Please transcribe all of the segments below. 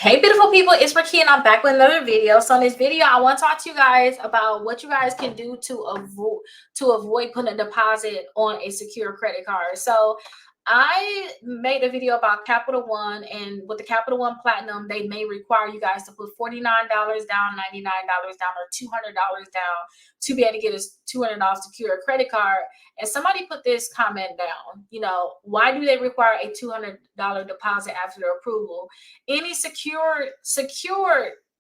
Hey beautiful people, it's Rickita and I'm back with another video. So in this video, I want to talk to you guys about what you guys can do to avoid putting a deposit on a secure credit card. So I made a video about Capital One, and with the Capital One Platinum, they may require you guys to put $49 down, $99 down, or $200 down to be able to get a $200 secure credit card. And somebody put this comment down, why do they require a $200 deposit after their approval? Any secure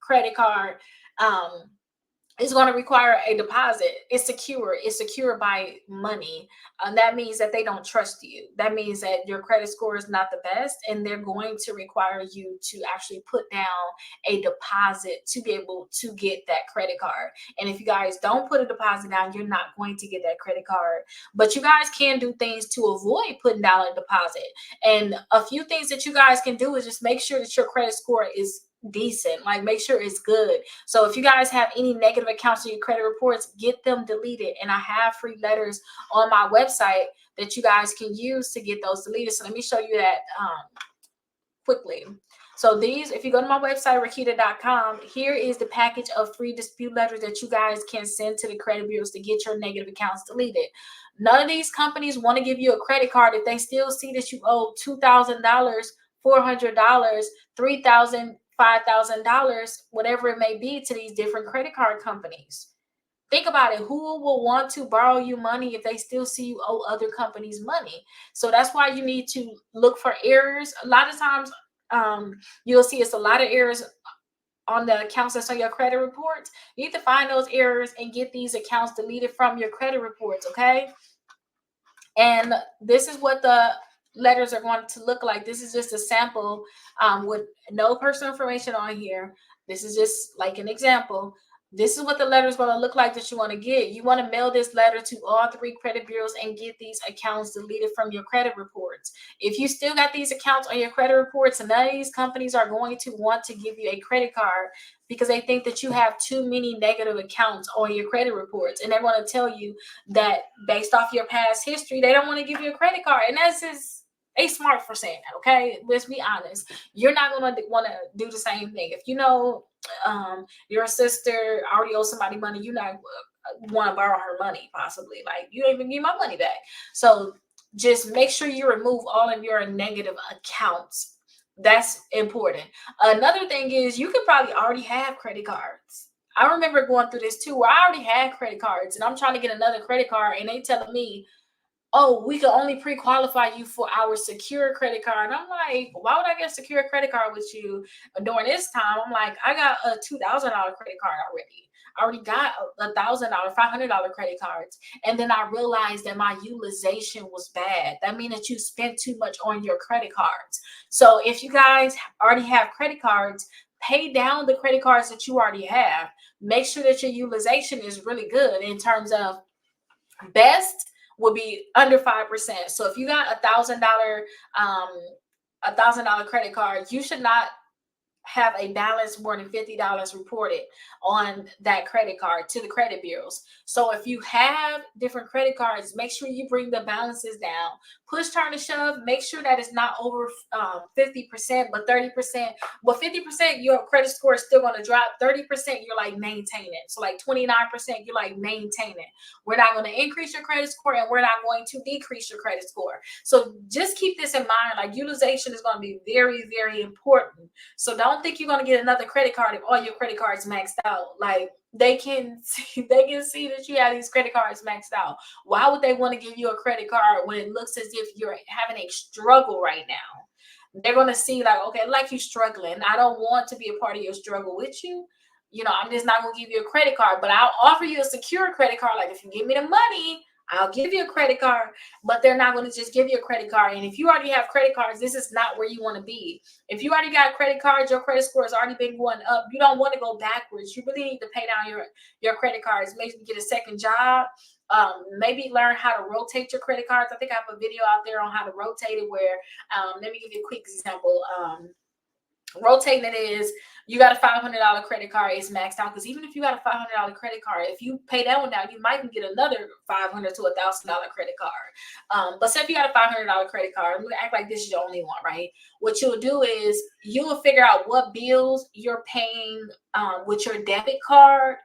credit card um is going to require a deposit. It's secure. It's secure by money. That means that they don't trust you. That means that your credit score is not the best, and they're going to require you to actually put down a deposit to be able to get that credit card. And if you guys don't put a deposit down, you're not going to get that credit card. But you guys can do things to avoid putting down a deposit. And a few things that you guys can do is just make sure that your credit score is decent. Like, make sure it's good. So if you guys have any negative accounts in your credit reports, get them deleted. And I have free letters on my website that you guys can use to get those deleted. So let me show you that quickly. So these, if you go to my website, Rickita.com, here is the package of free dispute letters that you guys can send to the credit bureaus to get your negative accounts deleted. None of these companies want to give you a credit card if they still see that you owe $2,000, $400, $3,000, $5,000, whatever it may be, to these different credit card companies. Think about it. Who will want to borrow you money if they still see you owe other companies money? So that's why you need to look for errors. A lot of times, you'll see it's a lot of errors on the accounts that's on your credit reports. You need to find those errors and get these accounts deleted from your credit reports, okay? And this is what the letters are going to look like. This is just a sample with no personal information on here. This is just like an example. This is what the letter is going to look like that you want to get. You want to mail this letter to all 3 credit bureaus and get these accounts deleted from your credit reports. If you still got these accounts on your credit reports, none of these companies are going to want to give you a credit card because they think that you have too many negative accounts on your credit reports. And they're going to tell you that based off your past history, they don't want to give you a credit card. And that's just smart for saying that, okay? Let's be honest. You're not going to want to do the same thing. If you know your sister already owes somebody money, you not want to borrow her money, possibly. Like, you don't even give my money back. So just make sure you remove all of your negative accounts. That's important. Another thing is, you could probably already have credit cards. I remember going through this too, where I already had credit cards and I'm trying to get another credit card, and they telling me, oh, we can only pre-qualify you for our secure credit card. And I'm like, why would I get a secure credit card with you during this time? I'm like, I got a $2,000 credit card already. I already got $1,000, $500 credit cards. And then I realized that my utilization was bad. That means that you spent too much on your credit cards. So if you guys already have credit cards, pay down the credit cards that you already have. Make sure that your utilization is really good in terms of best will be under 5%. So if you got $1,000 credit card, you should not have a balance more than $50 reported on that credit card to the credit bureaus. So if you have different credit cards, make sure you bring the balances down. Push, turn, and shove. Make sure that it's not over 50%, but 30%. But 50%, your credit score is still going to drop. 30%, you're like maintaining. So like 29%, you're like maintaining. We're not going to increase your credit score, and we're not going to decrease your credit score. So just keep this in mind. Like, utilization is going to be very, very important. So don't think you're going to get another credit card if all your credit cards maxed out. Like, they can see that you have these credit cards maxed out. Why would they want to give you a credit card when it looks as if you're having a struggle right now? They're going to see like, okay, like you're struggling. I don't want to be a part of your struggle with you. I'm just not going to give you a credit card, but I'll offer you a secure credit card. Like, if you give me the money, I'll give you a credit card. But they're not going to just give you a credit card. And if you already have credit cards, this is not where you want to be. If you already got credit cards, your credit score has already been going up. You don't want to go backwards. You really need to pay down your credit cards. Maybe get a second job. Maybe learn how to rotate your credit cards. I think I have a video out there on how to rotate it, where let me give you a quick example. Rotating it is you got a $500 credit card, it's maxed out. Because even if you got a $500 credit card, if you pay that one down, you might even get another $500 to $1,000 credit card. But say if you got a $500 credit card, I'm gonna act like this is your only one, right? What you'll do is you'll figure out what bills you're paying with your debit card,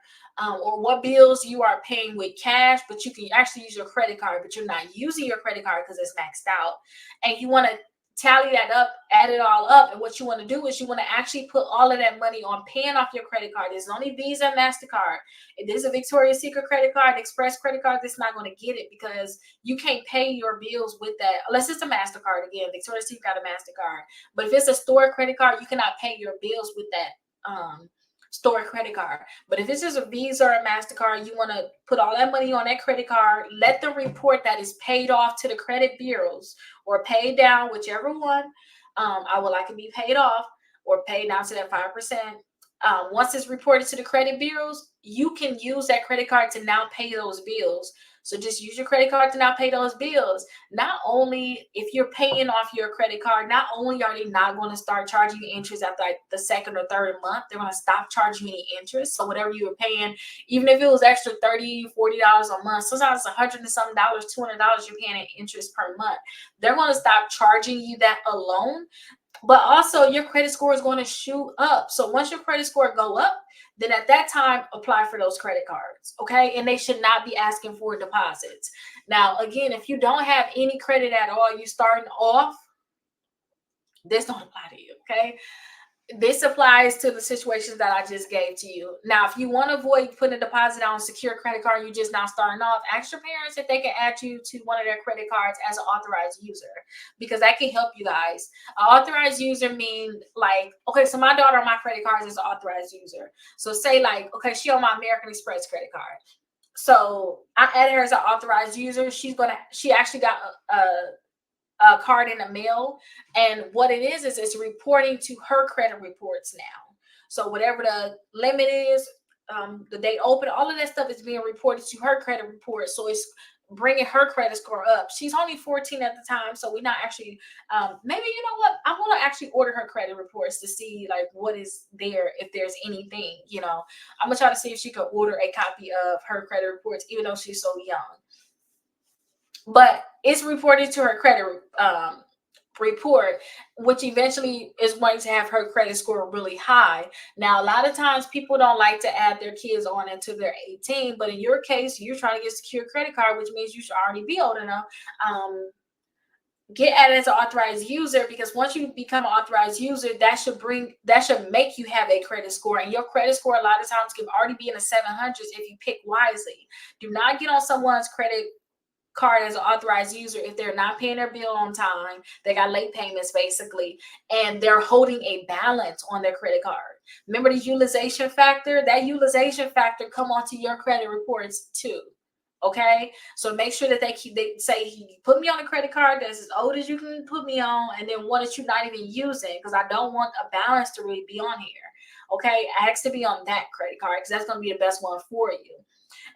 or what bills you are paying with cash, but you can actually use your credit card, but you're not using your credit card because it's maxed out. And you want to tally that up, add it all up. And what you want to do is you want to actually put all of that money on paying off your credit card. There's only Visa and MasterCard. If there's a Victoria's Secret credit card, Express credit card, that's not going to get it because you can't pay your bills with that unless it's a MasterCard. Again, Victoria's Secret got a MasterCard. But if it's a store credit card, you cannot pay your bills with that store credit card. But if it's just a Visa or a MasterCard, you want to put all that money on that credit card, let them report that it's paid off to the credit bureaus or paid down, whichever one. I would like to be paid off or paid down to that 5%. Once it's reported to the credit bureaus, you can use that credit card to now pay those bills. So just use your credit card to now pay those bills. Not only if you're paying off your credit card, not only are they not going to start charging you interest after like the second or third month, they're going to stop charging you any interest. So whatever you were paying, even if it was extra $30, $40 a month, sometimes it's $100 and something, $200 you're paying in interest per month. They're going to stop charging you that alone. But also your credit score is going to shoot up. So once your credit score go up, then at that time, apply for those credit cards, okay? And they should not be asking for deposits. Now, again, if you don't have any credit at all, you starting off, this don't apply to you, okay? This applies to the situations that I just gave to you. Now, if you want to avoid putting a deposit on a secure credit card, you're just now starting off, ask your parents if they can add you to one of their credit cards as an authorized user, because that can help you guys. An authorized user mean like, okay, so my daughter on my credit cards is an authorized user. So say like, okay, she on my American Express credit card. So I added her as an authorized user. She actually got a card in the mail, and what it is it's reporting to her credit reports now. So whatever the limit is, the date open, all of that stuff is being reported to her credit report. So it's bringing her credit score up. She's only 14 at the time, so we're not actually maybe, you know what, I'm gonna actually order her credit reports to see like what is there, if there's anything, you know. I'm gonna try to see if she could order a copy of her credit reports even though she's so young. But it's reported to her credit report, which eventually is going to have her credit score really high. Now, a lot of times people don't like to add their kids on until they're 18, but in your case, you're trying to get a secure credit card, which means you should already be old enough. Get added as an authorized user, because once you become an authorized user, that should make you have a credit score, and your credit score a lot of times can already be in the 700s if you pick wisely. Do not get on someone's credit card as an authorized user if they're not paying their bill on time, they got late payments basically, and they're holding a balance on their credit card. Remember the utilization factor? That utilization factor come onto your credit reports too. Okay, so make sure that they say, put me on a credit card that's as old as you can put me on, and then one that you're not even using, because I don't want a balance to really be on here. Okay, ask to be on that credit card because that's going to be the best one for you.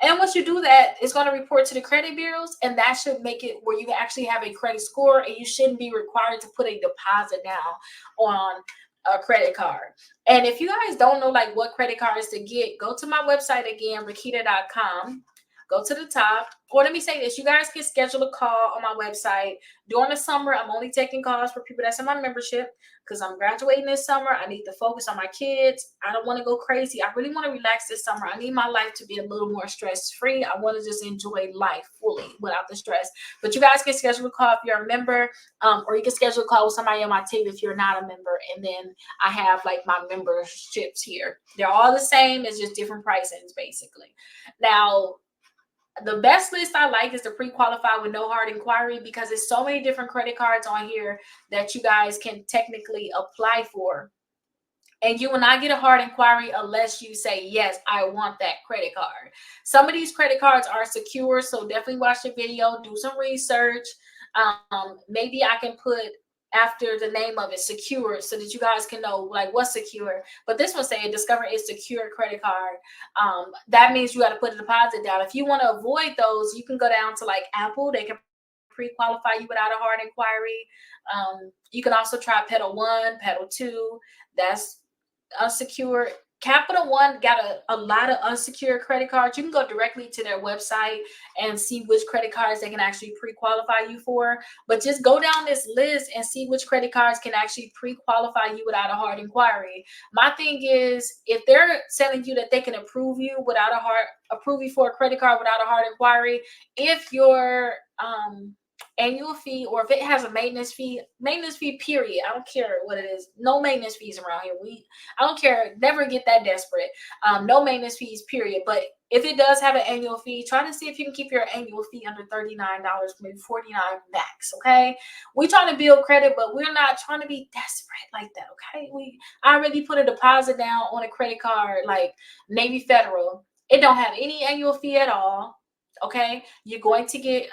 And once you do that, it's going to report to the credit bureaus, and that should make it where you actually have a credit score, and you shouldn't be required to put a deposit down on a credit card. And if you guys don't know like what credit cards to get, go to my website again, Rickita.com. Go to the top. Or let me say this, you guys can schedule a call on my website. During the summer, I'm only taking calls for people that's in my membership because I'm graduating this summer. I need to focus on my kids. I don't want to go crazy. I really want to relax this summer. I need my life to be a little more stress-free. I want to just enjoy life fully without the stress. But you guys can schedule a call if you're a member, or you can schedule a call with somebody on my team if you're not a member. And then I have like my memberships here. They're all the same. It's just different pricings basically. Now, the best list I like is the pre-qualify with no hard inquiry, because there's so many different credit cards on here that you guys can technically apply for. And you will not get a hard inquiry unless you say, yes, I want that credit card. Some of these credit cards are secure, so definitely watch the video, do some research. Maybe I can put after the name of it secure, so that you guys can know like what's secure. But this one say discover a secure credit card. That means you got to put a deposit down. If you want to avoid those, you can go down to like Apple. They can pre-qualify you without a hard inquiry. You can also try Pedal 1, Pedal 2. That's unsecured. Capital One got a lot of unsecured credit cards. You can go directly to their website and see which credit cards they can actually pre-qualify you for. But just go down this list and see which credit cards can actually pre-qualify you without a hard inquiry. My thing is, if they're telling you that they can approve you for a credit card without a hard inquiry, if your annual fee, or if it has a maintenance fee period, I don't care what it is, no maintenance fees around here. I don't care, never get that desperate. No maintenance fees period. But if it does have an annual fee, try to see if you can keep your annual fee under $39, maybe $49 max. Okay, we trying to build credit, but we're not trying to be desperate like that. Okay, I already put a deposit down on a credit card like Navy Federal. It don't have any annual fee at all. Okay, you're going to get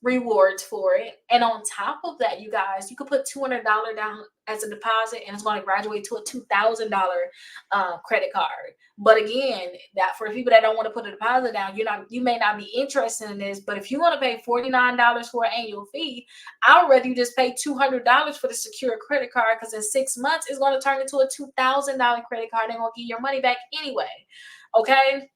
rewards for it, and on top of that, you guys, you could put $200 down as a deposit, and it's going to graduate to a $2,000 credit card. But again, that for people that don't want to put a deposit down, you may not be interested in this. But if you want to pay $49 for an annual fee, I would rather you just pay $200 for the secure credit card, because in 6 months it's going to turn into a $2,000 credit card. They're going to give your money back anyway. Okay,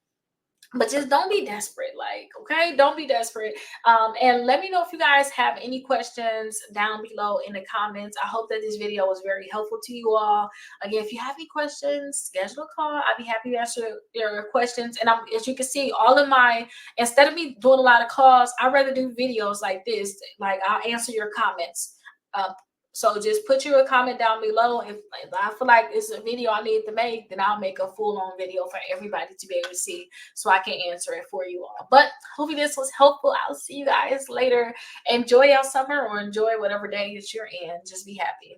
but just don't be desperate, like, okay, don't be desperate. And let me know if you guys have any questions down below in the comments. I hope that this video was very helpful to you all. Again, if you have any questions, schedule a call. I'd be happy to answer your questions. And as you can see, all of my, instead of me doing a lot of calls, I'd rather do videos like this. Like, I'll answer your comments. So just put your comment down below. If I feel like it's a video I need to make, then I'll make a full-on video for everybody to be able to see, so I can answer it for you all. But hopefully this was helpful. I'll see you guys later. Enjoy your summer, or enjoy whatever day that you're in. Just be happy.